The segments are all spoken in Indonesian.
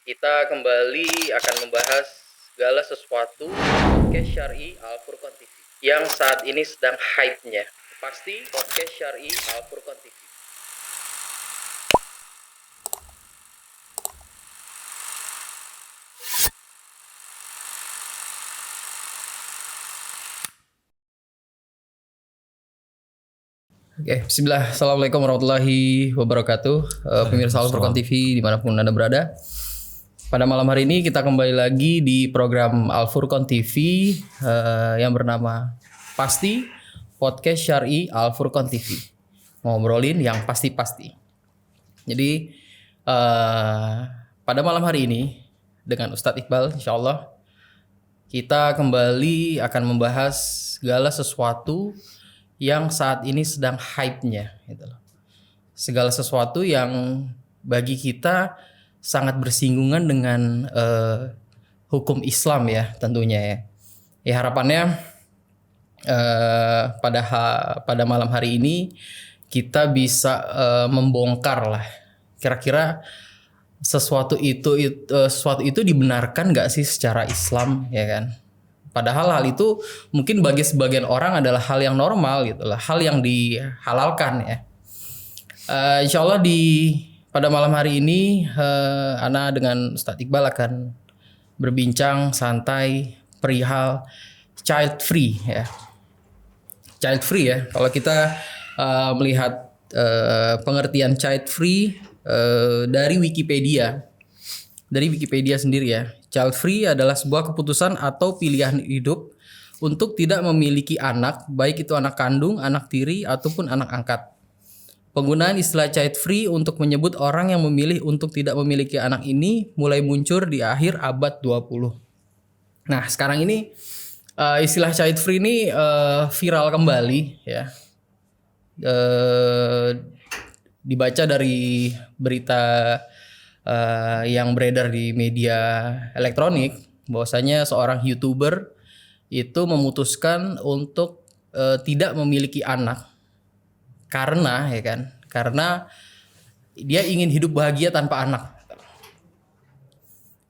Kita kembali akan membahas segala sesuatu podcast Syar'i Al Furqan TV yang saat ini sedang hype-nya. Pasti podcast Syar'i Al Furqan TV. Oke, bismillah. Assalamualaikum warahmatullahi wabarakatuh. Pemirsa Al Furqan TV dimanapun Anda berada. Pada malam hari ini kita kembali lagi di program Al Furqan TV yang bernama Pasti Podcast Syar'i Al Furqan TV. Ngobrolin yang pasti-pasti. Jadi pada malam hari ini dengan Ustadz Iqbal, insya Allah kita kembali akan membahas segala sesuatu yang saat ini sedang hype-nya gitu loh. Segala sesuatu yang bagi kita sangat bersinggungan dengan hukum Islam ya tentunya ya. Ya harapannya pada malam hari ini kita bisa membongkar lah kira-kira sesuatu itu dibenarkan nggak sih secara Islam ya kan? Padahal hal itu mungkin bagi sebagian orang adalah hal yang normal gitu lah, hal yang dihalalkan ya. Insya Allah pada malam hari ini Ana dengan Ustadz Iqbal akan berbincang santai perihal child free ya. Child free ya. Kalau kita melihat pengertian child free dari Wikipedia sendiri ya. Child free adalah sebuah keputusan atau pilihan hidup untuk tidak memiliki anak, baik itu anak kandung, anak tiri, ataupun anak angkat. Penggunaan istilah child free untuk menyebut orang yang memilih untuk tidak memiliki anak ini mulai muncul di akhir abad 20. Nah, sekarang ini istilah child free ini viral kembali ya. Dibaca dari berita yang beredar di media elektronik bahwasanya seorang YouTuber itu memutuskan untuk tidak memiliki anak karena dia ingin hidup bahagia tanpa anak.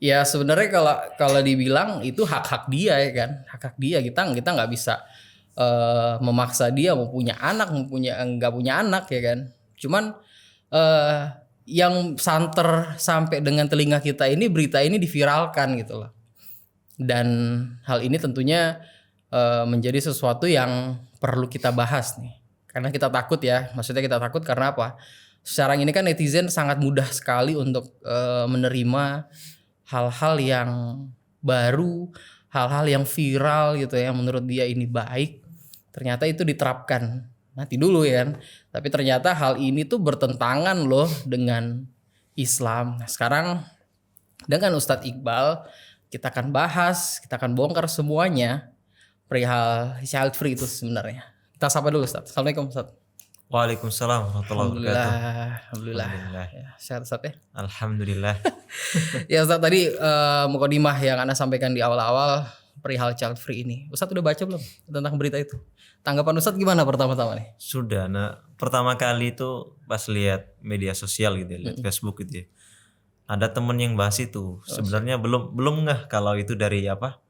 Ya sebenarnya kalau dibilang itu hak dia ya kan, hak dia, kita nggak bisa memaksa dia mau punya anak, nggak punya anak ya kan. Cuman yang santer sampai dengan telinga kita ini berita ini diviralkan gitu loh. Dan hal ini tentunya menjadi sesuatu yang perlu kita bahas nih. Karena kita takut ya, maksudnya kita takut karena apa? Sekarang ini kan netizen sangat mudah sekali untuk menerima hal-hal yang baru, hal-hal yang viral gitu ya, menurut dia ini baik. Ternyata itu diterapkan. Nanti dulu ya, tapi ternyata hal ini tuh bertentangan loh dengan Islam. Nah, sekarang dengan Ustadz Iqbal kita akan bahas, kita akan bongkar semuanya perihal child free itu sebenarnya. Kita sapa dulu Ustadz. Assalamualaikum Ustadz. Waalaikumsalam warahmatullahi wabarakatuh. Alhamdulillah. Ya, sehat Ustadz ya. Alhamdulillah. Ya Ustadz tadi mukadimah yang Anda sampaikan di awal-awal perihal child free ini. Ustadz udah baca belum tentang berita itu? Tanggapan Ustadz gimana pertama-tama nih? Sudah. Nah, pertama kali itu pas lihat media sosial gitu ya, lihat Facebook gitu ya. Ada temen yang bahas itu. Sebenarnya belum ngeh kalau itu dari apa?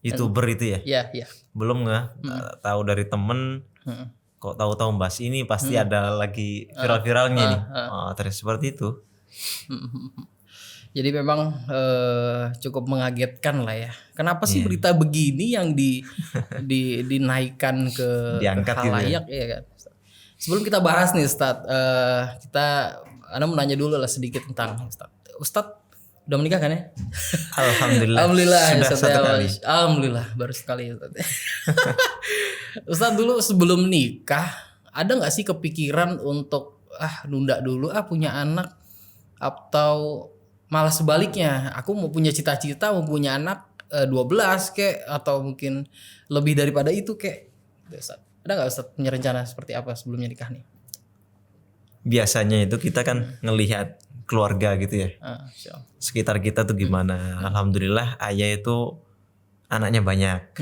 YouTuber itu ya. Iya. Belum ngeh. Tahu dari temen. Kok tahu-tahu bahas ini pasti ada lagi viral-viralnya nih. Terus seperti itu. Jadi memang cukup mengagetkan lah ya. Kenapa sih berita begini yang dinaikkan ke Diangkat khalayak gitu ya kan? Sebelum kita bahas nih Ustadz, Anda mau nanya dulu lah sedikit tentang Ustadz udah menikah kan ya? Alhamdulillah. Alhamdulillah. Sudah satu kali. Alhamdulillah baru sekali Ustadz. Ustadz dulu sebelum nikah ada nggak sih kepikiran untuk nunda dulu punya anak, atau malah sebaliknya aku mau punya cita-cita mau punya anak 12 kek, atau mungkin lebih daripada itu kek? Ada nggak Ustadz punya rencana seperti apa sebelumnya nikah nih? Biasanya itu kita kan ngelihat keluarga gitu ya. Sekitar kita tuh gimana. Alhamdulillah ayah itu anaknya banyak.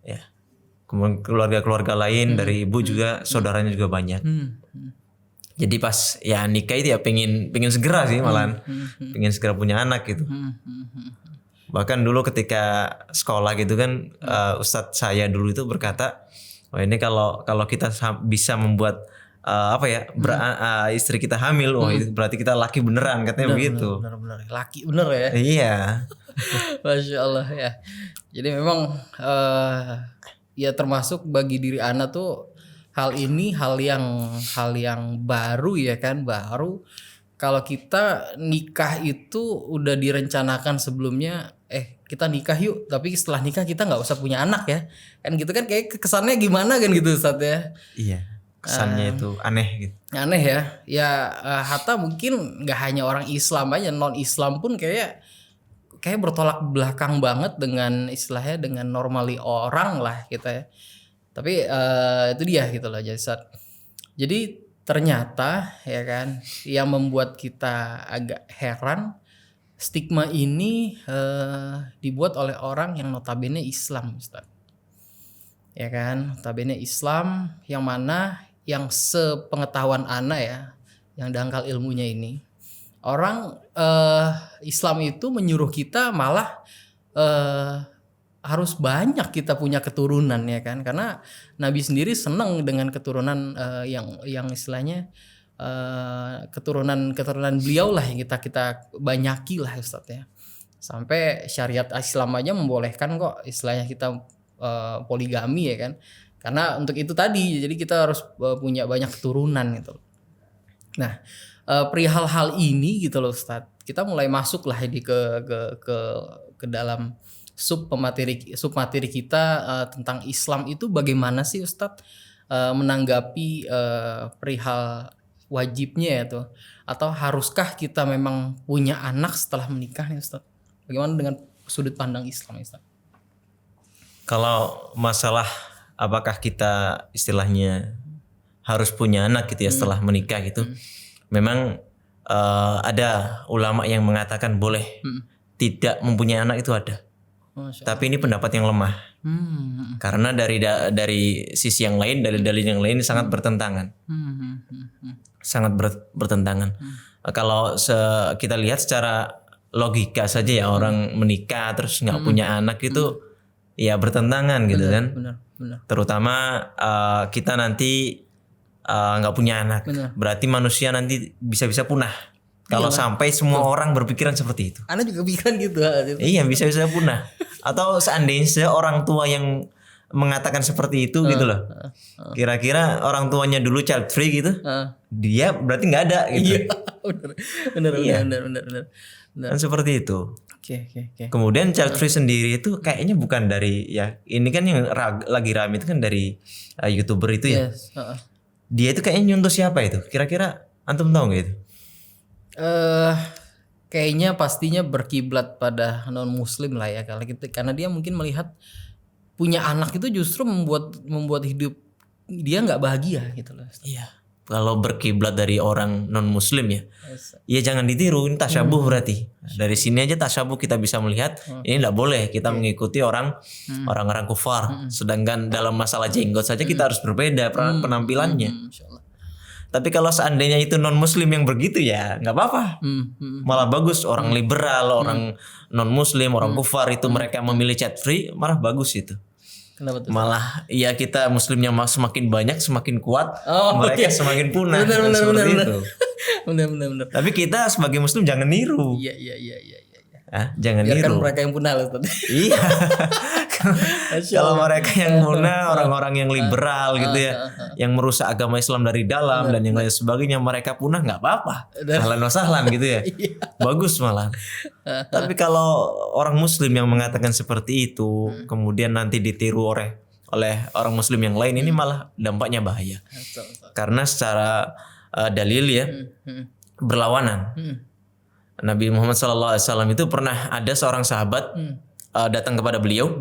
Ya. Kemudian keluarga-keluarga lain dari ibu juga saudaranya juga banyak. Jadi pas ya nikah itu ya pengen segera sih malahan. Pengen segera punya anak gitu. Bahkan dulu ketika sekolah gitu kan Ustadz saya dulu itu berkata, "Oh ini kalau kita bisa membuat istri kita hamil, wah itu berarti kita laki beneran," katanya begitu. Benar laki bener ya. Iya. Masya Allah ya. Jadi memang ya termasuk bagi diri Ana tuh hal ini hal yang baru ya kan, baru. Kalau kita nikah itu udah direncanakan sebelumnya, kita nikah yuk, tapi setelah nikah kita nggak usah punya anak ya, kan gitu kan, kayak kesannya gimana kan gitu Ustadz ya. Iya. Kesannya itu aneh gitu. Aneh ya. Ya hatta mungkin nggak hanya orang Islam aja, non Islam pun kayak bertolak belakang banget dengan istilahnya, dengan normali orang lah kita ya. Tapi itu dia gitu loh jadi ternyata ya kan yang membuat kita agak heran, stigma ini dibuat oleh orang yang notabene Islam Ustaz. Ya kan, notabene Islam yang mana yang sepengetahuan Ana ya, yang dangkal ilmunya ini, orang Islam itu menyuruh kita malah harus banyak kita punya keturunan ya kan, karena Nabi sendiri senang dengan keturunan yang istilahnya keturunan beliau lah yang kita banyaki lah Ustaz ya. Sampai syariat Islam aja membolehkan kok istilahnya kita poligami ya kan, karena untuk itu tadi, jadi kita harus punya banyak keturunan gitu. Nah perihal hal ini gitu loh Ustaz, kita mulai masuk lah di ke dalam sub materi kita tentang Islam itu bagaimana sih Ustadz menanggapi perihal wajibnya ya tuh, atau haruskah kita memang punya anak setelah menikah nih Ustadz? Bagaimana dengan sudut pandang Islam Ustadz? Kalau masalah apakah kita istilahnya harus punya anak gitu ya setelah menikah gitu, memang ada ulama yang mengatakan boleh tidak mempunyai anak itu ada. Tapi ini pendapat yang lemah. Karena dari sisi yang lain, dalil-dalil yang lain sangat bertentangan. Sangat bertentangan. Kalau kita lihat secara logika saja ya, orang menikah terus nggak punya anak itu ya bertentangan gitu kan. Benar. Terutama kita nanti nggak punya anak, berarti manusia nanti bisa punah. Kalau sampai semua orang berpikiran seperti itu. Anda juga pikiran gitu. Iya, bisa punah. Atau seandainya orang tua yang mengatakan seperti itu gitu loh. Kira-kira orang tuanya dulu child free gitu. Dia berarti nggak ada gitu. Iya, benar. Kan seperti itu. Oke. Kemudian child free sendiri itu kayaknya bukan dari, ya ini kan yang lagi rame itu kan dari YouTuber itu ya. Yes. Dia itu kayaknya nyontoh siapa itu? Kira-kira antum tahu nggak itu? Kayaknya pastinya berkiblat pada non muslim lah ya, karena dia mungkin melihat punya anak itu justru membuat hidup dia nggak bahagia gitu loh. Iya. Kalau berkiblat dari orang non muslim ya, ya jangan ditiru, ini tasyabuh berarti. Dari sini aja tasyabuh kita bisa melihat ini nggak boleh kita mengikuti orang-orang kufar. Sedangkan dalam masalah jenggot saja kita harus berbeda penampilannya. Tapi kalau seandainya itu non muslim yang begitu ya nggak apa-apa, malah bagus. Orang liberal, orang non muslim, orang kufar itu mereka memilih chat free, malah bagus itu. Kenapa tuh? Malah ya kita muslimnya semakin banyak, semakin kuat, mereka semakin punah. Benar. Tapi kita sebagai muslim jangan niru. Iya. Jangan biarkan niru. mereka yang punah loh tadi. Iya. Kalau mereka yang punah, orang-orang yang liberal gitu ya, yang merusak agama Islam dari dalam dan yang lain sebagainya, mereka punah nggak apa-apa. Ahlan wa sahlan gitu ya. Bagus malah. Tapi kalau orang muslim yang mengatakan seperti itu, kemudian nanti ditiru oleh orang muslim yang lain, ini malah dampaknya bahaya. Karena secara dalil ya berlawanan. Nabi Muhammad SAW itu pernah ada seorang sahabat datang kepada beliau,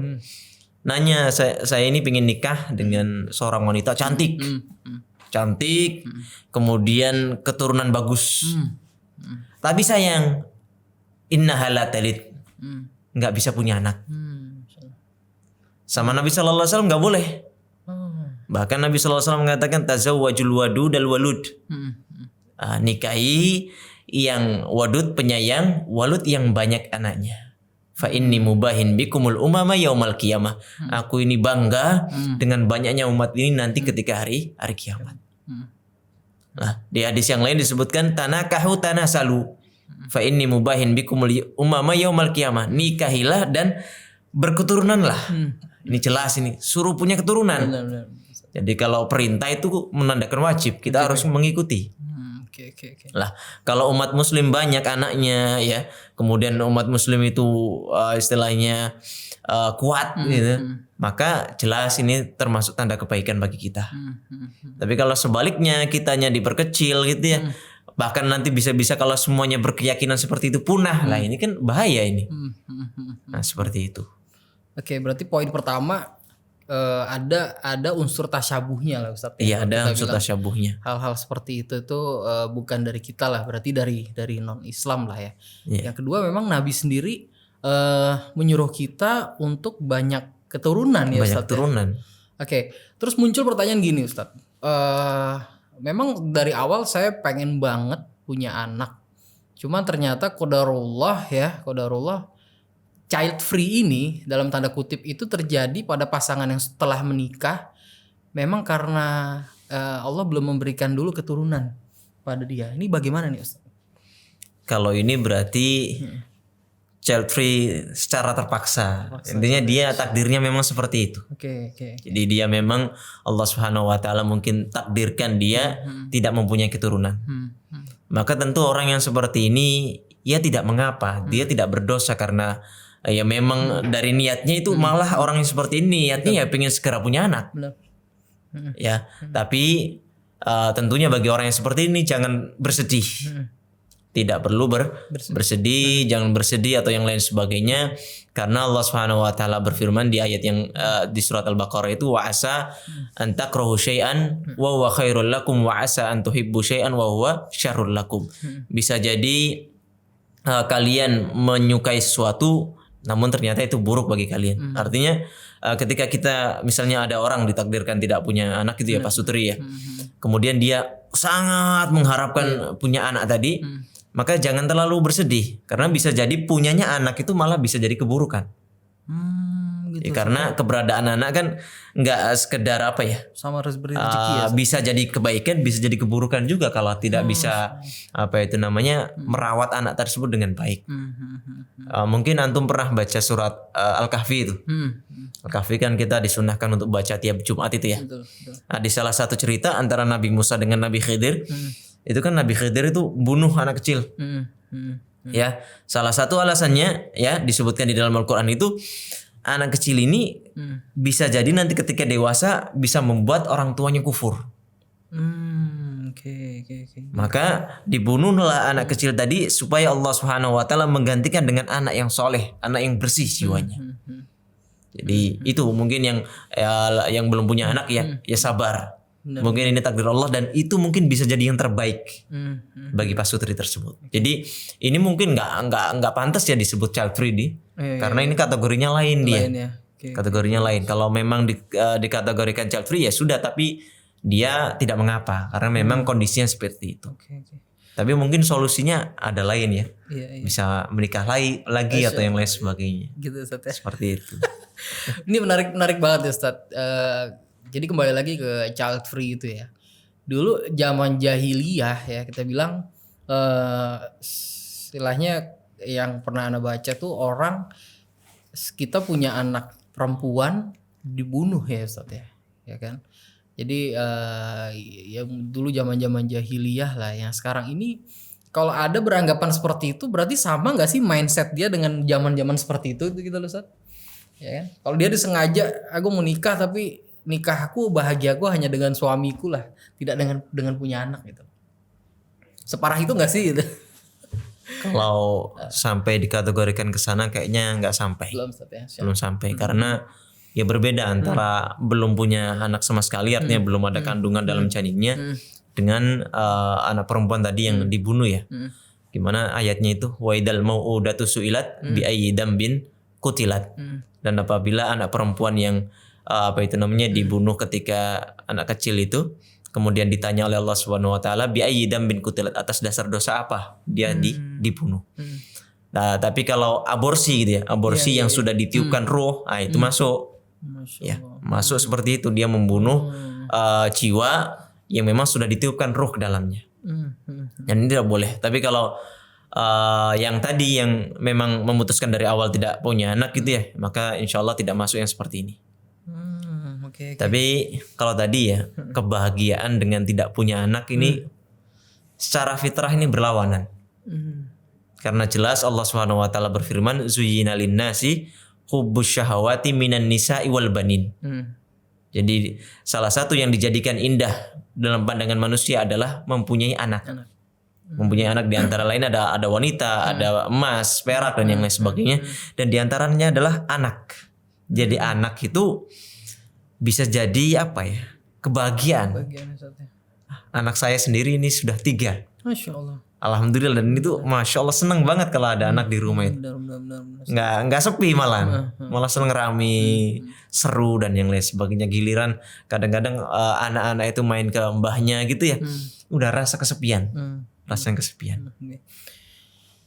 nanya, saya ini pengen nikah dengan seorang wanita cantik, kemudian keturunan bagus, tapi sayang, innaha la talid, nggak bisa punya anak. Sama Nabi SAW nggak boleh. Bahkan Nabi SAW mengatakan tazawwajul wadud al walud. nikahi yang wadud penyayang, walud yang banyak anaknya. Fa inni mubahin bikumul umama yaumal qiyamah. Aku ini bangga dengan banyaknya umat ini nanti ketika hari kiamat. Nah, di hadis yang lain disebutkan tanakahu tanasalu. Fa inni mubahin bikumul umama yaumal qiyamah. Nikahilah dan berketurunanlah. Ini jelas ini, suruh punya keturunan. Benar. Jadi kalau perintah itu menandakan wajib, kita harus mengikuti. Oke. Lah, kalau umat muslim banyak anaknya ya, kemudian umat muslim itu istilahnya kuat gitu, maka jelas ini termasuk tanda kebaikan bagi kita. Tapi kalau sebaliknya kitanya diperkecil gitu ya, bahkan nanti bisa-bisa kalau semuanya berkeyakinan seperti itu punah, lah ini kan bahaya ini. Nah, seperti itu. Oke, berarti poin pertama ada unsur tasyabuhnya lah Ustadz. Iya, ada Kita unsur bilang tasyabuhnya. hal-hal seperti itu bukan dari kita lah, berarti dari non Islam lah ya. Iya. Yang kedua memang Nabi sendiri menyuruh kita untuk banyak keturunan ya Banyak Ustadz. turunan. Oke, terus muncul pertanyaan gini Ustadz. Memang dari awal saya pengen banget punya anak. Cuman ternyata qadarullah child free ini dalam tanda kutip itu terjadi pada pasangan yang setelah menikah. Memang karena Allah belum memberikan dulu keturunan pada dia. Ini bagaimana nih Ustadz? Kalau ini berarti child free secara terpaksa. Intinya dia takdirnya memang seperti itu. Oke. Jadi dia memang Allah Subhanahu wa taala mungkin takdirkan dia tidak mempunyai keturunan. Maka tentu orang yang seperti ini ya tidak mengapa, dia tidak berdosa karena ya memang dari niatnya itu malah orang yang seperti ini niatnya ya pengen segera punya anak. Benar. Ya, tapi tentunya bagi orang yang seperti ini jangan bersedih. Tidak perlu bersedih, jangan bersedih atau yang lain sebagainya, karena Allah Subhanahu wa taala berfirman di ayat yang di surat Al-Baqarah itu wa asa an takrahu syai'an wa huwa khairul lakum wa asa an tuhibbu syai'an wa huwa syarrul lakum. Bisa jadi kalian menyukai sesuatu namun ternyata itu buruk bagi kalian. Artinya ketika kita misalnya ada orang ditakdirkan tidak punya anak gitu ya Pak Sutri ya. Kemudian dia sangat mengharapkan punya anak tadi, maka jangan terlalu bersedih karena bisa jadi punyanya anak itu malah bisa jadi keburukan. Gitu. Ya, karena keberadaan anak kan nggak sekedar apa ya, Sama rezeki ya. bisa jadi kebaikan, bisa jadi keburukan juga kalau tidak bisa apa itu namanya merawat anak tersebut dengan baik. Mungkin antum pernah baca surat Al-Kahfi itu. Al-Kahfi kan kita disunahkan untuk baca tiap Jumat itu ya. Betul. Nah, di salah satu cerita antara Nabi Musa dengan Nabi Khidir, itu kan Nabi Khidir itu bunuh anak kecil. Ya, salah satu alasannya ya disebutkan di dalam Al-Qur'an itu anak kecil ini bisa jadi nanti ketika dewasa bisa membuat orang tuanya kufur. Oke. Maka dibunuhlah anak kecil tadi supaya Allah Subhanahu wa taala menggantikan dengan anak yang soleh, anak yang bersih jiwanya. Jadi itu mungkin yang belum punya anak ya sabar. Mungkin ini takdir Allah dan itu mungkin bisa jadi yang terbaik bagi Pak Sutri tersebut. Jadi ini mungkin nggak pantas ya disebut child free karena ini kategorinya lain dia. Ya. Kategorinya lain. Kalau memang dikategorikan child free ya sudah, tapi dia tidak mengapa karena memang kondisinya seperti itu. Oke. Tapi mungkin solusinya ada lain ya. Iya. Bisa menikah lagi atau yang lain sebagainya. Gitu Ustadz ya. Seperti itu. Ini menarik banget ya Ustadz. Jadi kembali lagi ke child free itu ya. Dulu zaman jahiliyah ya kita bilang istilahnya yang pernah Anda baca tuh orang kita punya anak perempuan dibunuh ya Ustadz ya kan. Jadi yang dulu zaman jahiliyah lah, yang sekarang ini kalau ada beranggapan seperti itu berarti sama nggak sih mindset dia dengan zaman seperti itu gitu loh Ustadz. Ya kan? Kalau dia disengaja aku mau nikah tapi nikahku bahagiaku hanya dengan suamiku lah, tidak dengan punya anak gitu. Separah itu nggak sih gitu? Kalau sampai dikategorikan ke sana kayaknya nggak sampai. Belum sampai karena ya berbeda antara belum punya anak sama sekali artinya belum ada kandungan dalam janinnya dengan anak perempuan tadi yang dibunuh ya. Gimana ayatnya itu waidal mau'udatu su'ilat bi ayyi dambin qutilat. Dan apabila anak perempuan yang dibunuh ketika anak kecil itu Kemudian ditanya oleh Allah Subhanahu wa taala bi ayyi dambin qutilat, atas dasar dosa apa dia dibunuh. Nah, tapi kalau aborsi gitu ya, aborsi yang sudah ditiupkan roh, itu masuk. Masya Ya, Allah. masuk seperti itu, dia membunuh jiwa yang memang sudah ditiupkan roh ke dalamnya. Dan ini tidak boleh. Tapi kalau yang tadi yang memang memutuskan dari awal tidak punya anak gitu ya, maka insya Allah tidak masuk yang seperti ini. Oke. Tapi kalau tadi ya, kebahagiaan dengan tidak punya anak ini secara fitrah ini berlawanan. Karena jelas Allah Subhanahu wa taala berfirman, zuyyina lin-nasi hubbus syahawati minan nisa'i wal banin. Jadi salah satu yang dijadikan indah dalam pandangan manusia adalah mempunyai anak. Mempunyai anak, di antara lain ada wanita, ada emas, perak dan yang lain sebagainya, dan di antaranya adalah anak. Jadi anak itu bisa jadi apa ya? Kebahagiaan. Bagian satunya. Anak saya sendiri ini sudah 3. Masya Allah. Alhamdulillah, dan itu masya Allah senang banget kalau ada anak di rumah itu. Benar. Nggak sepi malah seneng rame, seru dan yang lain sebagainya. Giliran kadang-kadang anak-anak itu main ke mbahnya gitu ya, udah rasa kesepian, rasa yang kesepian.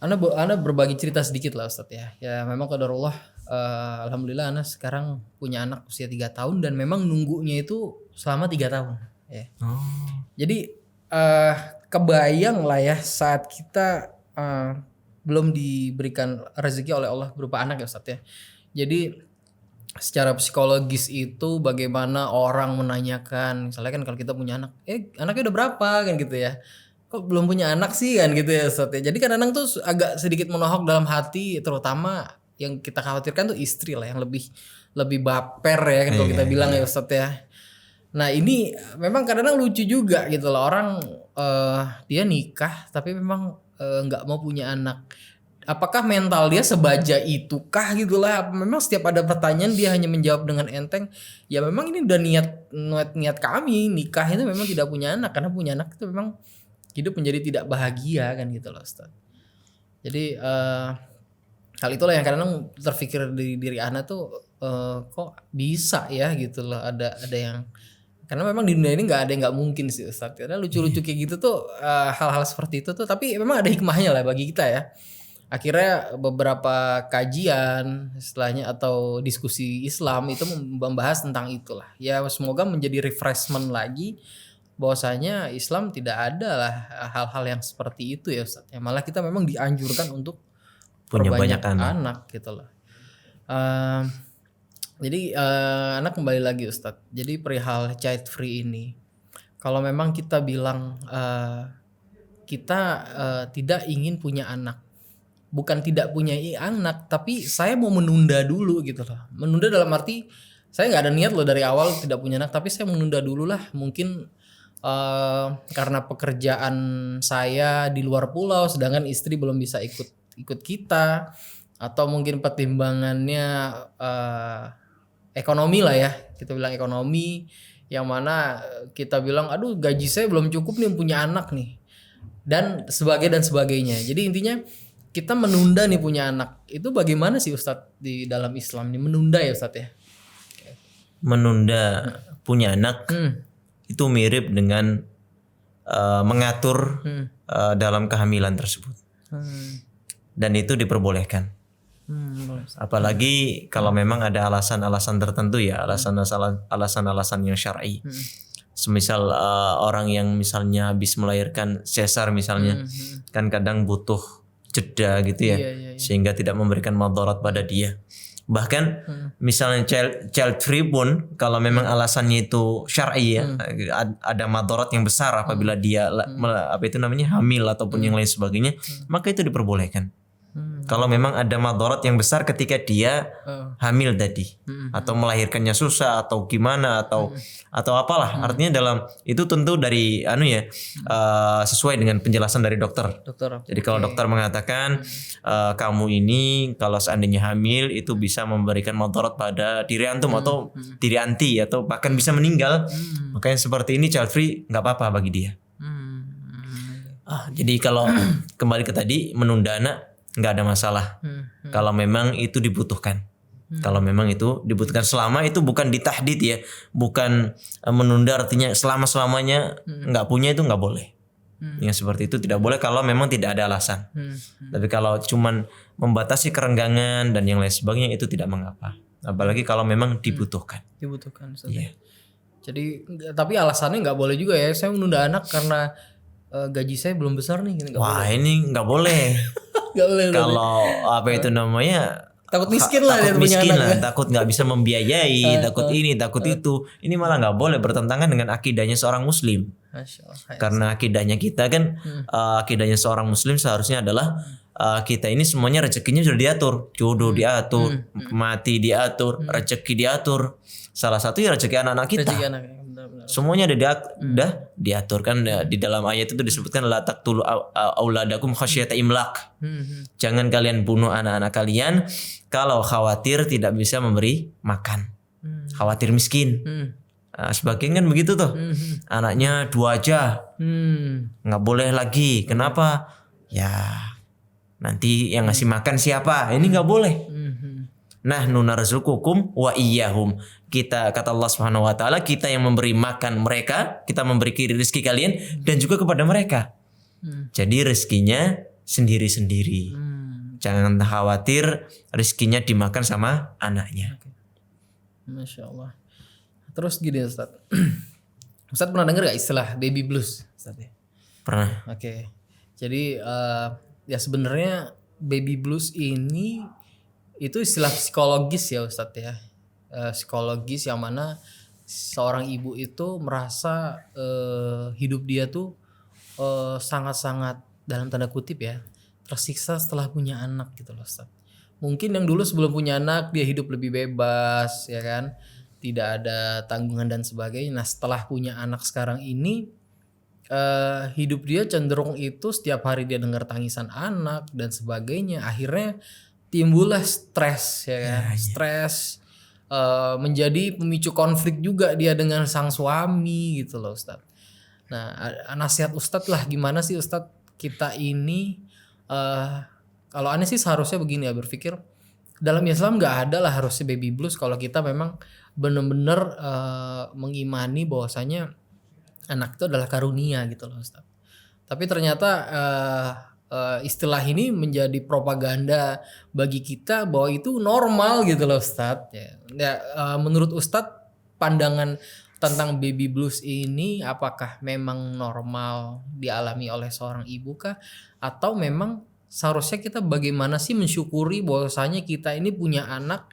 Ana berbagi cerita sedikit lah Ustadz ya. Ya memang qadarullah, alhamdulillah Ana sekarang punya anak usia 3 tahun dan memang nunggunya itu selama 3 tahun. Ya. Jadi kebayang lah ya saat kita belum diberikan rezeki oleh Allah berupa anak ya Ustadz ya. Jadi secara psikologis itu bagaimana orang menanyakan, misalnya kan kalau kita punya anak, anaknya udah berapa kan gitu ya. Kok belum punya anak sih kan gitu ya Ustadz ya. Jadi kadang-kadang tuh agak sedikit menohok dalam hati, terutama yang kita khawatirkan tuh istri lah yang lebih baper ya kan kalau kita bilang ya Ustadz ya. Nah ini memang kadang-kadang lucu juga gitu loh, orang dia nikah tapi memang nggak mau punya anak. Apakah mental dia sebaja itukah gitu lah? Memang setiap ada pertanyaan dia hanya menjawab dengan enteng. Ya memang ini udah niat kami nikah itu memang tidak punya anak, karena punya anak itu memang hidup menjadi tidak bahagia kan gitu loh Ustaz. Jadi hal itulah yang kadang terpikir di diri Ana tuh kok bisa ya gitu loh, ada yang, karena memang di dunia ini nggak ada yang nggak mungkin sih Ustaz. Karena lucu-lucu kayak gitu tuh hal-hal seperti itu tuh, tapi memang ada hikmahnya lah bagi kita ya. Akhirnya beberapa kajian istilahnya atau diskusi Islam itu membahas tentang itulah. Ya semoga menjadi refreshment lagi bahwasanya Islam tidak ada lah hal-hal yang seperti itu ya Ustaz. Ya, malah kita memang dianjurkan untuk Punya perbanyak banyak anak gitu loh. Jadi anak kembali lagi Ustadz. Jadi perihal child free ini, kalau memang kita bilang kita tidak ingin punya anak, bukan tidak punya anak, tapi saya mau menunda dulu gitu loh. Menunda dalam arti saya nggak ada niat loh dari awal tidak punya anak, tapi saya menunda dulu lah. Mungkin karena pekerjaan saya di luar pulau, sedangkan istri belum bisa ikut kita, atau mungkin pertimbangannya ekonomi lah ya, kita bilang ekonomi, yang mana kita bilang aduh gaji saya belum cukup nih punya anak nih, dan sebagainya. Jadi intinya kita menunda nih punya anak. Itu bagaimana sih Ustadz di dalam Islam nih menunda ya Ustadz ya? Menunda punya anak itu mirip dengan mengatur dalam kehamilan tersebut. Dan itu diperbolehkan. Apalagi kalau memang ada alasan-alasan tertentu ya, alasan-alasan yang syar'i. Semisal orang yang misalnya habis melahirkan sesar misalnya, kan kadang butuh jeda gitu ya, sehingga tidak memberikan madarat pada dia. Bahkan misalnya child free pun kalau memang alasannya itu syar'i ya, ada madarat yang besar apabila dia hamil ataupun yang lain sebagainya, maka itu diperbolehkan. Kalau memang ada madarat yang besar ketika dia hamil tadi, atau melahirkannya susah atau gimana atau apalah, artinya dalam itu tentu dari sesuai dengan penjelasan dari dokter. Jadi kalau dokter mengatakan kamu ini kalau seandainya hamil itu bisa memberikan madarat pada diri antum atau diri anti atau bahkan bisa meninggal, maka yang seperti ini child free nggak apa-apa bagi dia. Jadi kalau kembali ke tadi, menunda anak nggak ada masalah kalau memang itu dibutuhkan. Kalau memang itu dibutuhkan, selama itu bukan ditahdid ya, bukan menunda, artinya selama-selamanya nggak punya, itu nggak boleh. Yang seperti itu tidak boleh kalau memang tidak ada alasan. Tapi kalau cuman membatasi kerenggangan dan yang lain sebagainya, itu tidak mengapa. Apalagi kalau memang dibutuhkan. Dibutuhkan. Iya. Jadi tapi alasannya nggak boleh juga ya. Saya menunda anak karena gaji saya belum besar nih. Nggak Wah, boleh. ini nggak boleh. Nggak boleh. Kalau apa itu namanya, Takut miskin lah dia takut punya miskin anak lah, ya. takut nggak bisa membiayai, takut ini, takut itu. Ini malah nggak boleh, bertentangan dengan akidahnya seorang muslim. Masya Allah. Karena akidahnya kita kan, akidahnya seorang muslim seharusnya adalah kita ini semuanya rezekinya sudah diatur, jodoh diatur, mati diatur, rezeki diatur. Salah satu ya rezeki anak-anak kita. Rezeki anak, benar-benar. Semuanya udah diatur kan, di dalam ayat itu disebutkan la taqtulu auladakum khasyata imlaq. Jangan kalian bunuh anak-anak kalian kalau khawatir tidak bisa memberi makan. Khawatir miskin. Nah, sebagian kan begitu tuh. Anaknya 2 aja. Nggak boleh lagi. Kenapa? Ya nanti yang ngasih makan siapa? Ini nggak boleh. Nahnu narzuqukum wa iyyahum. Kita, kata Allah Subhanahu wa taala, kita yang memberi makan mereka, kita memberi rezeki kalian dan juga kepada mereka. Jadi rezekinya sendiri-sendiri. Jangan khawatir rezekinya dimakan sama anaknya. Masya Allah. Terus gini Ustaz. Ustaz pernah dengar gak istilah baby blues? Ustaz ya? Pernah. Oke. Jadi ya sebenarnya baby blues ini itu istilah psikologis ya Ustadz ya. Psikologis yang mana seorang ibu itu merasa hidup dia tuh sangat-sangat dalam tanda kutip ya tersiksa setelah punya anak gitu loh Ustadz. Mungkin yang dulu sebelum punya anak dia hidup lebih bebas ya kan, tidak ada tanggungan dan sebagainya. Nah setelah punya anak sekarang ini hidup dia cenderung itu setiap hari dia dengar tangisan anak dan sebagainya. Akhirnya timbullah stres ya kan, stres menjadi pemicu konflik juga dia dengan sang suami gitu loh Ustadz. Nah nasihat Ustadz lah, gimana sih Ustadz kita ini kalau aneh sih seharusnya begini ya, berpikir dalam Islam nggak ada lah harusnya baby blues kalau kita memang benar-benar mengimani bahwasanya anak itu adalah karunia gitu loh Ustadz. Tapi ternyata istilah ini menjadi propaganda bagi kita bahwa itu normal gitu loh Ustadz. Menurut Ustadz pandangan tentang baby blues ini apakah memang normal dialami oleh seorang ibu kah? Atau memang seharusnya kita bagaimana sih mensyukuri bahwasanya kita ini punya anak,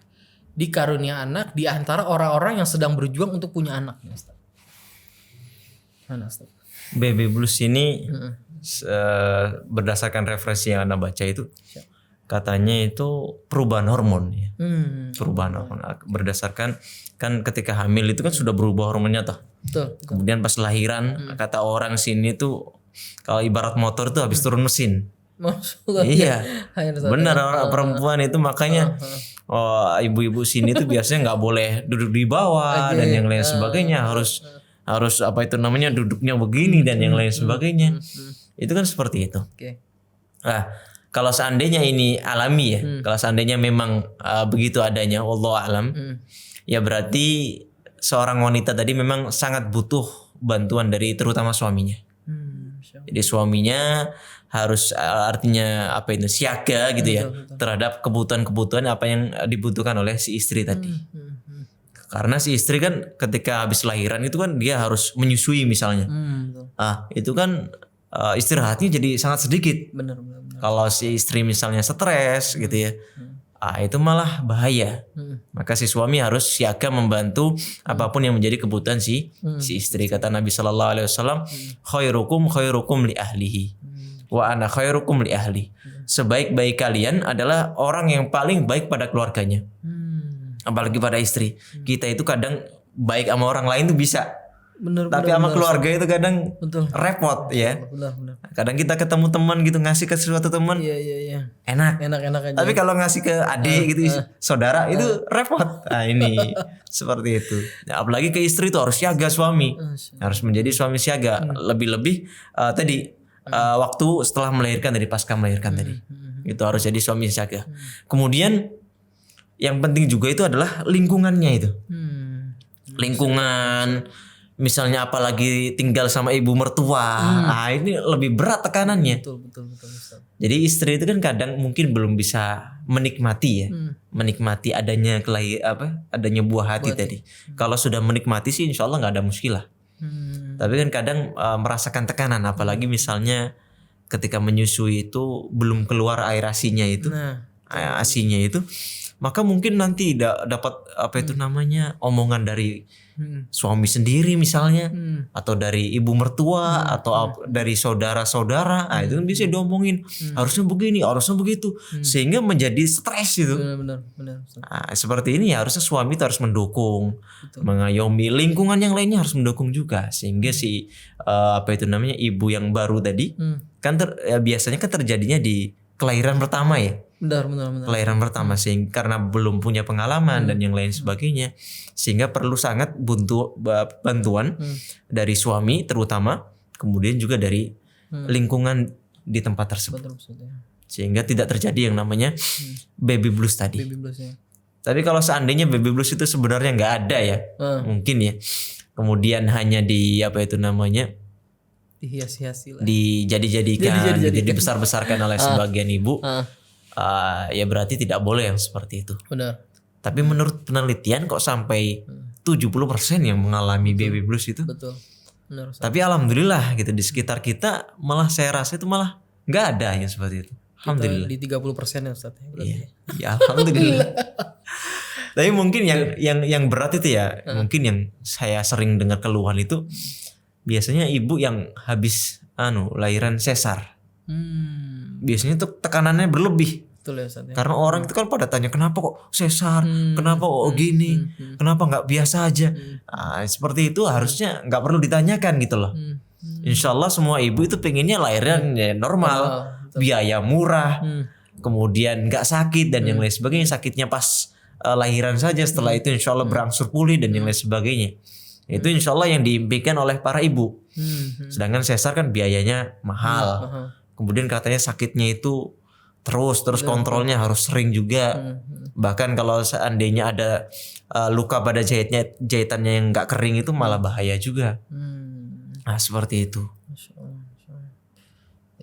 dikarunia anak di antara orang-orang yang sedang berjuang untuk punya anak Ustadz. Mana Ustadz? Baby blues ini berdasarkan referensi yang Anda baca itu katanya itu perubahan hormon ya. Perubahan hormon berdasarkan kan ketika hamil itu kan sudah berubah hormonnya toh. Betul. Kemudian pas lahiran kata orang sini tuh kalau ibarat motor tuh habis turun mesin. Maksudnya, iya. Benar orang perempuan itu makanya ibu-ibu sini tuh biasanya nggak boleh duduk di bawah dan yang lain sebagainya, harus apa itu namanya duduknya begini dan yang lain sebagainya. Itu kan seperti itu. Nah, kalau seandainya ini alami ya, kalau seandainya memang begitu adanya, wallahu alam, ya berarti seorang wanita tadi memang sangat butuh bantuan dari terutama suaminya. Jadi suaminya harus artinya apa itu siaga gitu ya, terhadap kebutuhan-kebutuhan apa yang dibutuhkan oleh si istri tadi. Karena si istri kan ketika habis lahiran itu kan dia harus menyusui misalnya. Itu kan istirahatnya jadi sangat sedikit. Benar. Kalau si istri misalnya stres gitu ya, itu malah bahaya. Maka si suami harus siaga membantu apapun yang menjadi kebutuhan si istri. Kata Nabi Shallallahu Alaihi Wasallam, khairukum li ahlihi, wa ana khairukum li ahli. Sebaik-baik kalian adalah orang yang paling baik pada keluarganya. Apalagi pada istri. Kita itu kadang baik sama orang lain tuh bisa. Tapi sama keluarga itu kadang repot ya. Benar. Kadang kita ketemu teman gitu, ngasih ke suatu teman. Iya. Enak aja. Tapi kalau ngasih ke adik gitu, saudara itu repot. Nah ini seperti itu. Nah, apalagi ke istri itu harus siaga suami. Harus menjadi suami siaga. Lebih-lebih tadi waktu setelah melahirkan tadi, pasca melahirkan tadi. Itu harus jadi suami siaga. Kemudian yang penting juga itu adalah lingkungannya itu. Hmm. Lingkungan, misalnya apalagi tinggal sama ibu mertua, ini lebih berat tekanannya. Betul Ustaz. Jadi istri itu kan kadang mungkin belum bisa menikmati ya, menikmati adanya adanya buah hati tadi. Kalau sudah menikmati sih insya Allah nggak ada muskilah. Tapi kan kadang merasakan tekanan, apalagi misalnya ketika menyusui itu belum keluar air asinya itu, asinya itu, maka mungkin nanti dapat omongan dari suami sendiri misalnya, atau dari ibu mertua, atau dari saudara-saudara, itu kan bisa diomongin harusnya begini, harusnya begitu, sehingga menjadi stres itu. Benar. Seperti ini ya harusnya suami itu harus mendukung, mengayomi, lingkungan yang lainnya harus mendukung juga, sehingga si ibu yang baru tadi kan biasanya kan terjadinya di kelahiran pertama ya. Benar. Kelahiran pertama, sehingga karena belum punya pengalaman dan yang lain sebagainya, sehingga perlu sangat bantuan dari suami terutama, kemudian juga dari lingkungan di tempat tersebut, sehingga tidak terjadi yang namanya baby blues tadi. Tapi kalau seandainya baby blues itu sebenarnya nggak ada ya, mungkin ya, kemudian hanya dihias-hiasi lah, dijadikan, dibesar-besarkan oleh sebagian ibu. Ya berarti tidak boleh yang seperti itu. Benar. Tapi menurut penelitian kok sampai 70% yang mengalami baby blues itu. Betul. Benar. Tapi alhamdulillah gitu di sekitar kita malah saya rasa itu malah nggak ada yang seperti itu. Alhamdulillah. Di 30% ya Ustaz. Iya. Ya alhamdulillah. Tapi mungkin yang berat itu ya, mungkin yang saya sering dengar keluhan itu biasanya ibu yang habis lahiran sesar. Biasanya tuh tekanannya berlebih. Betul ya Ustaz. Karena orang itu kan pada tanya kenapa kok sesar, kenapa kok gini, kenapa nggak biasa aja. Seperti itu harusnya nggak perlu ditanyakan gitu loh. Insya Allah semua ibu itu pengennya lahiran normal, biaya murah, kemudian nggak sakit dan yang lain sebagainya. Sakitnya pas lahiran saja, setelah itu insya Allah berangsur pulih dan yang lain sebagainya. Itu insya Allah yang diimpikan oleh para ibu. Sedangkan sesar kan biayanya mahal. Kemudian katanya sakitnya itu terus kontrolnya harus sering juga. Bahkan kalau seandainya ada luka pada jahitannya yang nggak kering itu malah bahaya juga. Nah seperti itu. Masya Allah.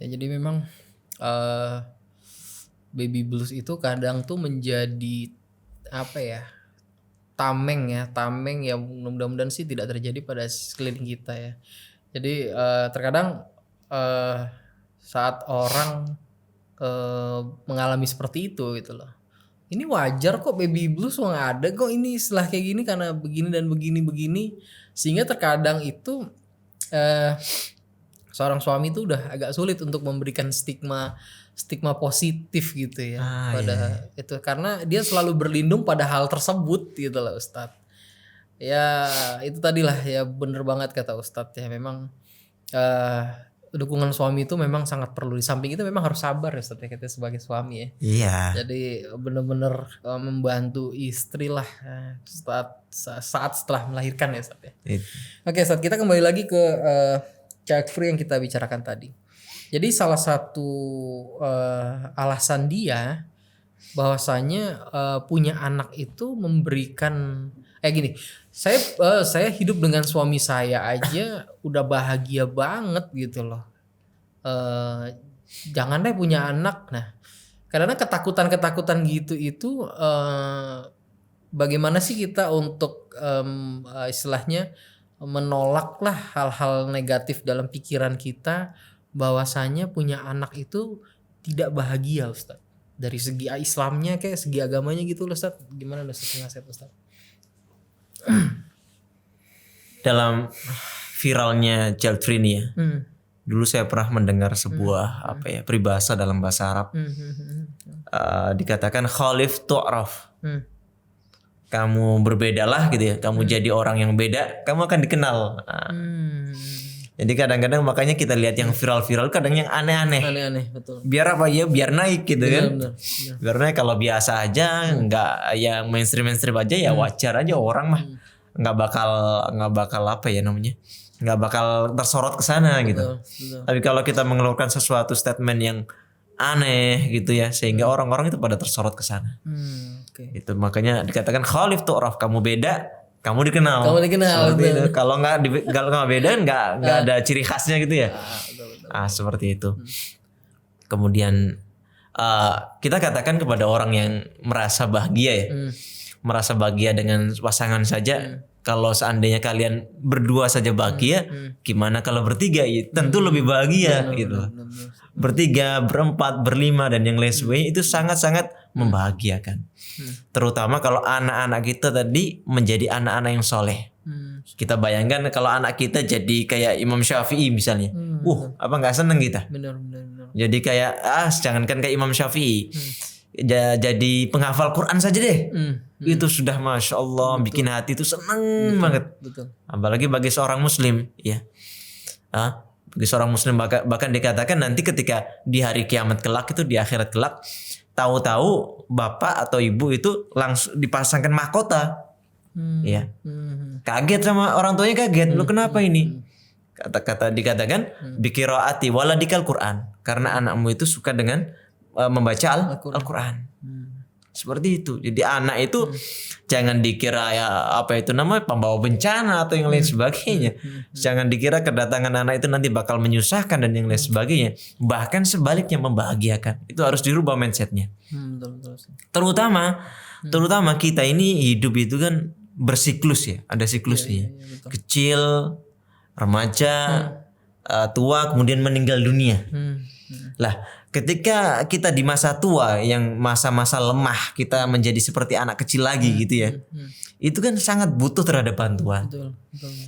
Ya jadi memang baby blues itu kadang tuh menjadi tameng yang mudah-mudahan sih tidak terjadi pada sekeliling kita ya. Jadi terkadang saat orang mengalami seperti itu gitu loh, ini wajar kok baby blues, nggak ada kok ini istilah kayak gini karena begini dan begini, sehingga terkadang itu seorang suami itu udah agak sulit untuk memberikan stigma positif gitu ya pada itu, karena dia selalu berlindung pada hal tersebut gitu loh Ustadz. Ya itu tadilah ya, bener banget kata Ustadz ya, memang dukungan suami itu memang sangat perlu. Di samping itu memang harus sabar ya Ustadz ya, kita sebagai suami ya. Iya. Jadi bener-bener membantu istri lah saat setelah melahirkan ya Ustadz ya. Oke Ustadz, kita kembali lagi ke child free yang kita bicarakan tadi. Jadi salah satu alasan dia bahwasanya punya anak itu memberikan gini, saya hidup dengan suami saya aja udah bahagia banget gitu loh. Jangan deh punya anak. Nah, karena ketakutan gitu itu bagaimana sih kita untuk istilahnya menolak lah hal-hal negatif dalam pikiran kita, bahwasanya punya anak itu tidak bahagia Ustaz. Dari segi Islamnya kayak segi agamanya gitu loh Ustaz. Gimana Ustaz nasihat Ustaz? Dalam viralnya child free ini ya. Dulu saya pernah mendengar sebuah peribahasa dalam bahasa Arab. Dikatakan khalif tu'raf. Kamu berbedalah gitu ya. Kamu jadi orang yang beda, kamu akan dikenal. Jadi kadang-kadang makanya kita lihat yang viral-viral kadang yang aneh-aneh. Aneh-aneh, betul. Biar apa ya? Biar naik gitu kan. Benar. Karena kalau biasa aja, nggak yang mainstream aja ya wajar aja, orang mah nggak bakal nggak bakal tersorot ke sana gitu. Betul. Tapi kalau kita mengeluarkan sesuatu statement yang aneh gitu ya, sehingga orang-orang itu pada tersorot ke sana. Oke. Itu makanya dikatakan khalif tu'raf, kamu beda, kamu dikenal. Kamu dikenal, Seperti betul. itu. Kalau nggak beda nggak ada ciri khasnya gitu ya. Betul. Seperti itu. Kemudian kita katakan kepada orang yang merasa bahagia ya. Merasa bahagia dengan pasangan saja. Kalau seandainya kalian berdua saja bahagia, gimana kalau bertiga? Ya, tentu lebih bahagia gitu. Bertiga, berempat, berlima dan yang lain sebagainya itu sangat-sangat membahagiakan. Terutama kalau anak-anak kita tadi menjadi anak-anak yang soleh. Kita bayangkan kalau anak kita jadi kayak Imam Syafi'i misalnya. Apa nggak seneng kita? Benar. Jadi kayak jangankan kayak Imam Syafi'i. Jadi penghafal Quran saja deh. Itu sudah Masya Allah bikin hati itu seneng banget. Betul. Apalagi bagi seorang muslim ya. Bagi seorang muslim bahkan dikatakan nanti ketika di hari kiamat kelak itu, di akhirat kelak, tahu-tahu bapak atau ibu itu langsung dipasangkan mahkota. Ya. Kaget sama orang tuanya, kaget. Lu kenapa ini? Kata dikatakan biqiraati waladikal Quran, karena anakmu itu suka dengan membaca Al-Quran. Seperti itu. Jadi anak itu jangan dikira ya apa itu namanya pembawa bencana atau yang lain sebagainya. Jangan dikira kedatangan anak itu nanti bakal menyusahkan dan yang lain sebagainya. Bahkan sebaliknya membahagiakan. Itu harus dirubah mindsetnya. Betul. Terutama kita ini hidup itu kan bersiklus ya. Ada siklusnya. Kecil, remaja, tua, kemudian meninggal dunia. Lah, ketika kita di masa tua yang masa-masa lemah, kita menjadi seperti anak kecil lagi gitu ya. Itu kan sangat butuh terhadap bantuan. Betul.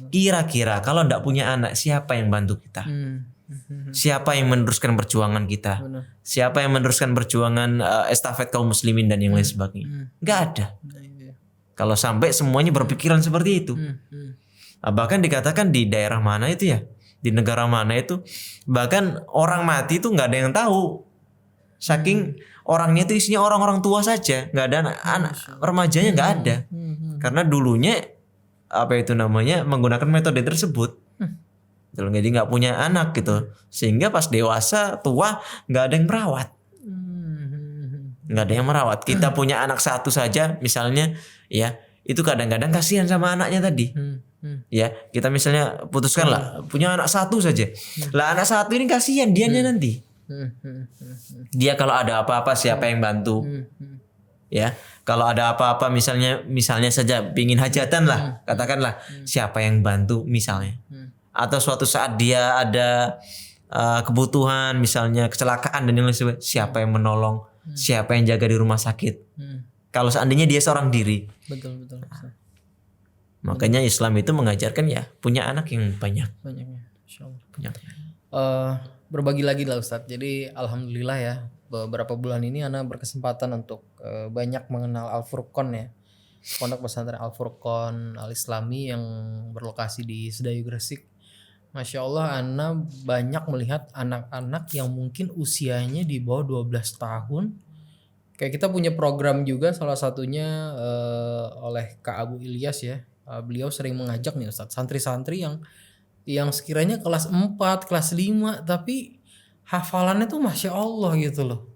Kira-kira kalau enggak punya anak, siapa yang bantu kita? Siapa yang meneruskan perjuangan kita? Siapa yang meneruskan perjuangan estafet kaum muslimin dan yang lain sebagainya? Enggak ada. Kalau sampai semuanya berpikiran seperti itu. Bahkan dikatakan di daerah mana itu ya, di negara mana itu, bahkan orang mati itu nggak ada yang tahu, saking orangnya itu isinya orang-orang tua saja, nggak ada anak remajanya nggak ada, karena dulunya apa itu namanya menggunakan metode tersebut. Jadi nggak punya anak gitu, sehingga pas dewasa tua nggak ada yang merawat, nggak ada yang merawat. Kita punya anak satu saja misalnya, ya itu kadang-kadang kasihan sama anaknya tadi. Ya kita misalnya putuskan lah punya anak satu saja, lah anak satu ini kasihan dianya nanti. Dia kalau ada apa-apa siapa yang bantu? Ya kalau ada apa-apa misalnya saja pingin hajatan lah, katakanlah siapa yang bantu misalnya. Atau suatu saat dia ada kebutuhan misalnya kecelakaan dan yang lain sebagainya, siapa yang menolong? Siapa yang jaga di rumah sakit? Kalau seandainya dia seorang diri. Betul. Makanya Islam itu mengajarkan ya punya anak yang banyak. Banyaknya. Insyaallah. Banyak. Berbagi lagi lah Ustadz. Jadi alhamdulillah ya, beberapa bulan ini Ana berkesempatan untuk banyak mengenal Al-Furqon ya. Pondok pesantren Al-Furqon Al-Islami yang berlokasi di Sedayu Gresik. Masya Allah, Ana banyak melihat anak-anak yang mungkin usianya di bawah 12 tahun. Kayak kita punya program juga, salah satunya oleh Kak Abu Ilyas ya. Beliau sering mengajak nih Ustadz, santri-santri yang sekiranya kelas 4, kelas 5 tapi hafalannya tuh Masya Allah gitu loh.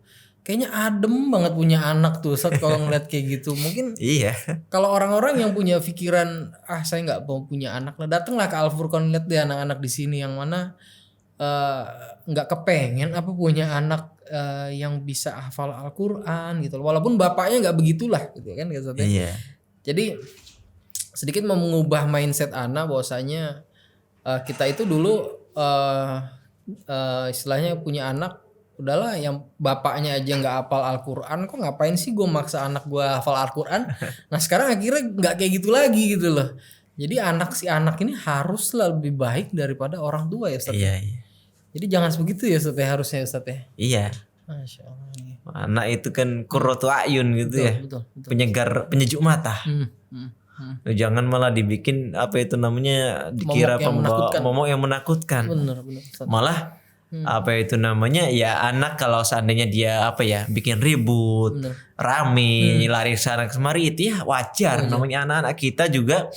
Kayaknya adem banget punya anak tuh Ustadz kalau ngeliat kayak gitu. Mungkin Iya. kalau orang-orang yang punya pikiran saya nggak mau punya anak lah, datanglah ke Al-Furqon, lihat deh anak-anak di sini yang mana nggak kepengen apa punya anak yang bisa hafal Al-Quran gitu loh. Walaupun bapaknya nggak begitulah gitu kan Ustadz. Iya. Jadi sedikit mau mengubah mindset Ana bahwasanya kita itu dulu istilahnya punya anak, udahlah yang bapaknya aja nggak hafal Al-Quran, kok ngapain sih gue maksa anak gue hafal Al-Quran. Nah sekarang akhirnya nggak kayak gitu lagi gitu loh. Jadi si anak ini harus lebih baik daripada orang tua ya Ustaz. Iya. Jadi jangan begitu ya Ustaz ya, harusnya Ustaz ya. Iya. Masya Allah. Anak itu kan qurratu ayun gitu ya. Betul. Penyejuk mata. Jangan malah dibikin apa itu namanya dikira momok yang menakutkan. Benar. Malah apa itu namanya ya anak kalau seandainya dia apa ya bikin ribut, rame, lari sana kemari itu ya wajar. Namanya anak-anak kita juga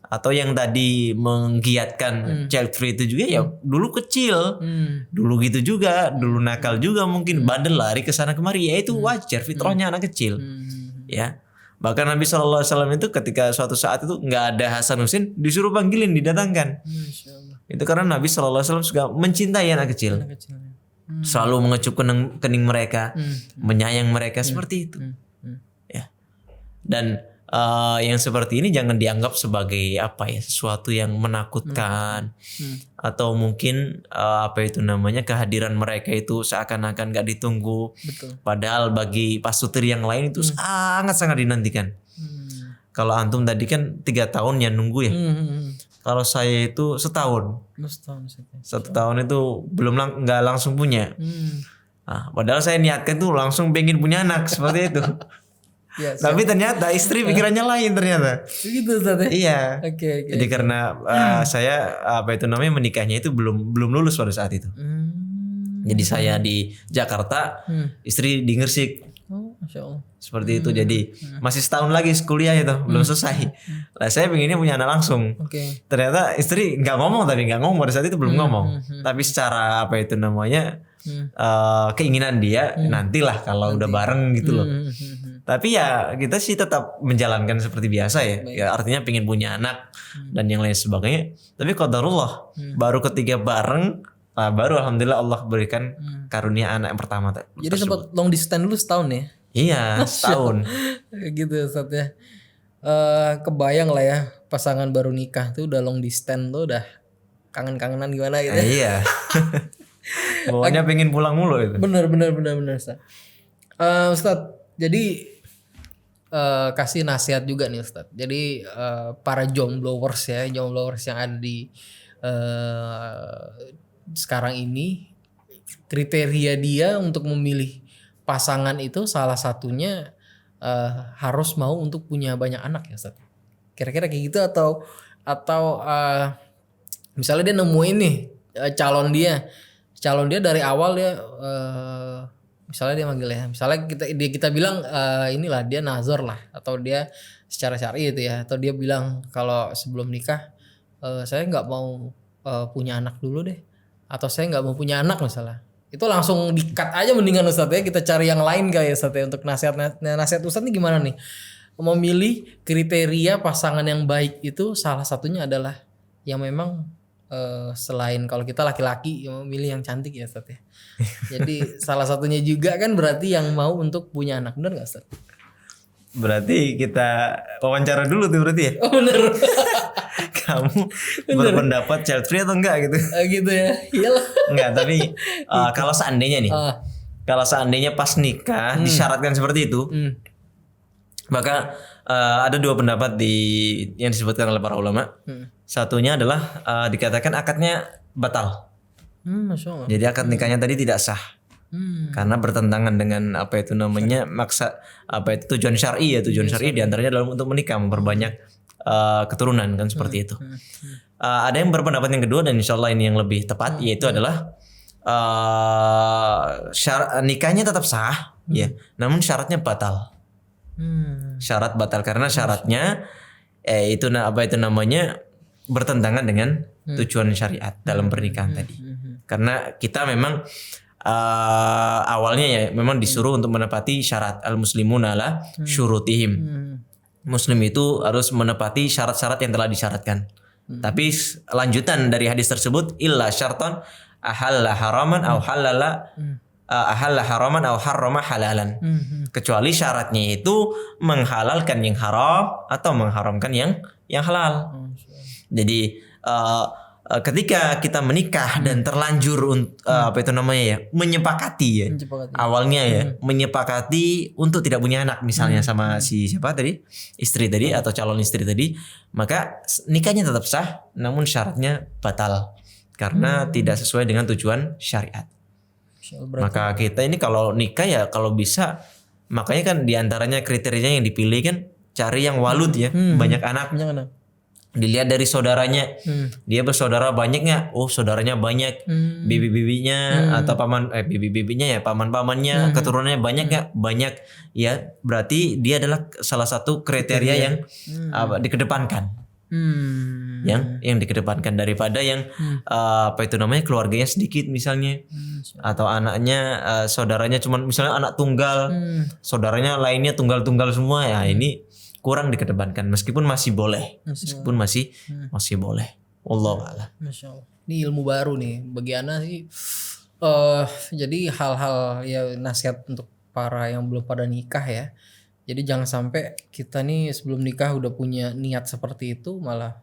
atau yang tadi menggiatkan child free itu juga ya dulu kecil, dulu gitu juga, dulu nakal juga mungkin bandel lari ke sana kemari ya itu wajar fitrahnya anak kecil, ya. Bahkan Nabi SAW itu ketika suatu saat itu nggak ada Hasan Husin, disuruh panggilin, didatangkan. Masya Allah. Itu karena Nabi SAW juga mencintai anak kecil. Anak kecilnya. Selalu mengecup kening mereka, menyayang mereka seperti itu. Ya. Dan yang seperti ini jangan dianggap sebagai sesuatu yang menakutkan atau mungkin kehadiran mereka itu seakan-akan gak ditunggu. Betul. Padahal bagi pasutri yang lain itu sangat-sangat dinantikan. Kalau antum tadi kan 3 tahun ya nunggu ya. Kalau saya itu setahun. Satu tahun itu belum nggak langsung punya. Nah, padahal saya niatkan tuh langsung pengen punya anak seperti itu. Ya, Tapi ternyata istri pikirannya lain ternyata. begitu Ustaz ya? Iya. Oke. Jadi karena saya menikahnya itu belum lulus pada saat itu. Jadi saya di Jakarta, istri di Gresik. Oh, Masya Allah. Seperti itu. Jadi masih setahun lagi kuliah itu belum selesai. Lah saya pengennya punya anak langsung. Oke. Ternyata istri nggak ngomong pada saat itu belum ngomong. Tapi secara keinginan dia nantilah kalau udah bareng gitu loh. Tapi ya kita sih tetap menjalankan seperti biasa ya. Ya artinya pengen punya anak dan yang lain sebagainya. Tapi qadarullah baru ketika bareng baru alhamdulillah Allah berikan karunia anak yang pertama. Jadi sempat long distance dulu setahun ya? Iya, setahun. Gitu Ustaz ya. Kebayang lah ya pasangan baru nikah tuh udah long distance tuh udah kangen-kangenan gimana gitu. Iya. Bawanya pengen pulang mulu itu. Bener Ustaz. Ustaz, jadi kasih nasihat juga nih Ustaz. Jadi para jomblowers yang ada di sekarang ini, kriteria dia untuk memilih pasangan itu salah satunya harus mau untuk punya banyak anak ya Ustaz. Kira-kira kayak gitu atau misalnya dia nemuin nih calon dia dari awal dia misalnya dia manggil ya, misalnya kita bilang inilah dia nazar lah atau dia secara syar'i itu ya, atau dia bilang kalau sebelum nikah saya nggak mau punya anak dulu deh, atau saya nggak mau punya anak misalnya, itu langsung di-cut aja mendingan Ustaz ya, kita cari yang lain kali ya Ustaz ya untuk nasihat Ustaz nih gimana nih memilih kriteria pasangan yang baik itu. Salah satunya adalah yang memang selain kalau kita laki-laki yang memilih yang cantik ya Ustaz ya. Jadi salah satunya juga kan berarti yang mau untuk punya anak, benar nggak Ustaz? Berarti kita wawancara dulu tuh berarti ya. Oh bener. Kamu berpendapat child free atau enggak gitu? Gitu ya. Iyalah. Enggak, tapi kalau seandainya nih, kalau seandainya pas nikah disyaratkan seperti itu, maka ada 2 pendapat yang disebutkan oleh para ulama. Satunya adalah dikatakan akadnya batal. Masya Allah. Jadi akad nikahnya tadi tidak sah. Karena bertentangan dengan tujuan syar'i ya. Tujuan syar'i diantaranya adalah untuk menikah, memperbanyak keturunan kan seperti itu. Ada yang berpendapat yang kedua dan insyaallah ini yang lebih tepat, yaitu adalah nikahnya tetap sah ya, namun syaratnya batal. Syarat batal karena syaratnya bertentangan dengan tujuan syariat dalam pernikahan tadi. Karena kita memang awalnya ya memang disuruh untuk menepati syarat al-muslimuna ala syurutihim. Muslim itu harus menepati syarat-syarat yang telah disyaratkan. Tapi lanjutan dari hadis tersebut illa syarton ahalla haraman au halala ahalla haraman au harrama halalan. Kecuali syaratnya itu menghalalkan yang haram atau mengharamkan yang halal. Jadi ketika kita menikah dan terlanjur menyepakati ya. Awalnya ya menyepakati untuk tidak punya anak misalnya sama siapa tadi? Istri tadi atau calon istri tadi, maka nikahnya tetap sah namun syaratnya batal karena tidak sesuai dengan tujuan syariat. Maka kita ini kalau nikah ya kalau bisa, makanya kan diantaranya kriterianya yang dipilih kan cari yang walud ya, banyak anak. Dilihat dari saudaranya, dia bersaudara banyak nggak? Oh saudaranya banyak, bibi-bibinya atau bibi-bibinya ya, paman-pamannya, keturunannya banyak nggak? Banyak, ya berarti dia adalah salah satu kriteria yang dikedepankan. yang dikedepankan daripada yang apa itu namanya keluarganya sedikit misalnya, atau anaknya saudaranya cuman misalnya anak tunggal, saudaranya lainnya tunggal-tunggal semua, ya ini kurang dikedepankan meskipun masih boleh, masih boleh. Wallahu a'lam. Masya Allah. Ini ilmu baru nih bagi Ana sih. Jadi hal-hal ya nasihat untuk para yang belum pada nikah ya. Jadi jangan sampai kita nih sebelum nikah udah punya niat seperti itu, malah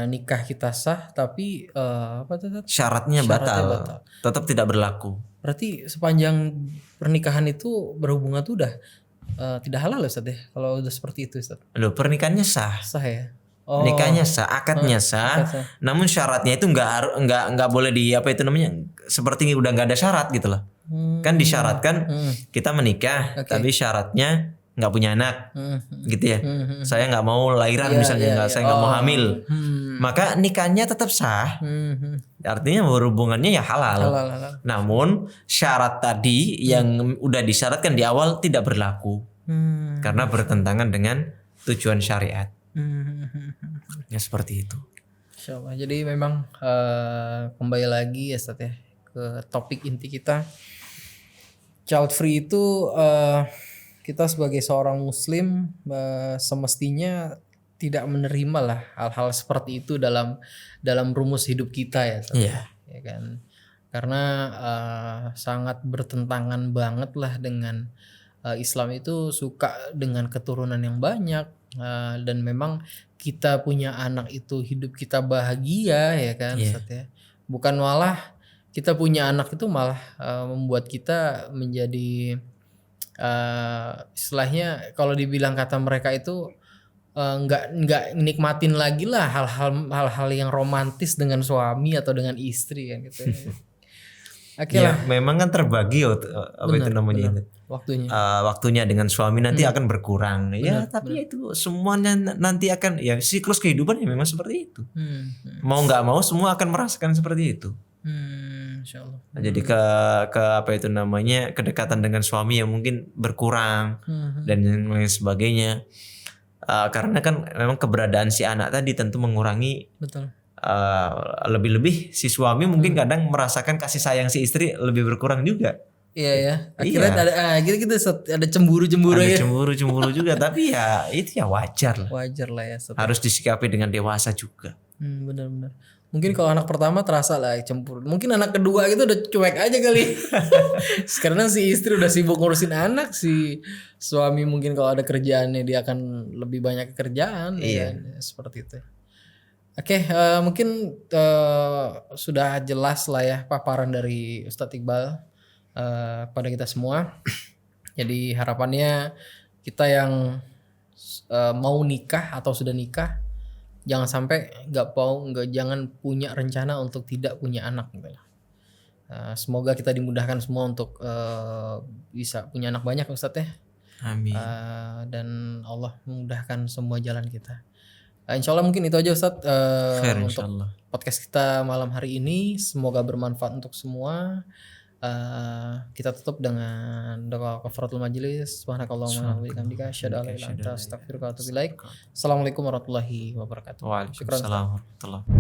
nikah kita sah tapi apa tuh? Syaratnya batal, tetap tidak berlaku. Berarti sepanjang pernikahan itu berhubungan tuh udah tidak halal Ustaz ya? Kalau udah seperti itu Ustaz. Loh, pernikahannya sah. Sah ya? Nikahnya sah, akadnya sah, namun syaratnya itu nggak boleh di apa itu namanya, seperti udah nggak ada syarat gitu loh. Kan disyaratkan kita menikah, tapi syaratnya nggak punya anak, gitu ya. Saya nggak mau lahiran misalnya, saya nggak mau hamil, maka nikahnya tetap sah. Artinya berhubungannya ya halal. Namun syarat tadi yang udah disyaratkan di awal tidak berlaku, karena bertentangan dengan tujuan syariat. Ya seperti itu. Insyaallah. Jadi memang kembali lagi ya Ustaz ya ke topik inti kita. Child free itu kita sebagai seorang muslim semestinya tidak menerima lah hal-hal seperti itu dalam rumus hidup kita ya Ustaz. Iya. Ya kan. Karena sangat bertentangan banget lah dengan Islam itu suka dengan keturunan yang banyak. Dan memang kita punya anak itu hidup kita bahagia ya kan Ustaz ya. Bukan malah kita punya anak itu malah membuat kita menjadi istilahnya kalau dibilang kata mereka itu nggak nikmatin lagi lah hal-hal yang romantis dengan suami atau dengan istri kan gitu ya. Ya, memang kan terbagi apa itu namanya itu. Waktunya dengan suami nanti akan berkurang. Tapi itu semuanya nanti akan ya siklus kehidupan ya memang seperti itu. Mau nggak mau semua akan merasakan seperti itu. Insyaallah. Jadi ke apa itu namanya kedekatan dengan suami yang mungkin berkurang dan lain sebagainya. Karena kan memang keberadaan si anak tadi tentu mengurangi. Betul. Lebih-lebih si suami mungkin kadang merasakan kasih sayang si istri lebih berkurang juga. Iya ya. Akhirnya gitu ada cemburu-cemburu ya. Ada cemburu-cemburu juga, tapi ya itu ya wajar lah. Wajar lah ya. Harus disikapi dengan dewasa juga. Benar-benar. Mungkin kalau anak pertama terasa lah cemburu. Mungkin anak kedua gitu udah cuek aja kali. Karena si istri udah sibuk ngurusin anak, si suami mungkin kalau ada kerjaannya dia akan lebih banyak kerjaan. Iya. Ya, seperti itu. Oke, mungkin sudah jelas lah ya paparan dari Ustadz Iqbal pada kita semua. Jadi harapannya kita yang mau nikah atau sudah nikah jangan sampai jangan punya rencana untuk tidak punya anak gitu lah. Semoga kita dimudahkan semua untuk bisa punya anak banyak Ustadz ya. Amin. Dan Allah memudahkan semua jalan kita. Insya Allah mungkin itu aja Ustadz untuk podcast kita malam hari ini. Semoga bermanfaat untuk semua. Kita tutup dengan doa kafaratul majelis. Subhanakallahumma wa bihamdika asyhadu an la ilaha illa anta astaghfiruka wa atubu ilaik. Assalamualaikum warahmatullahi wabarakatuh. Waalaikumsalam warahmatullahi.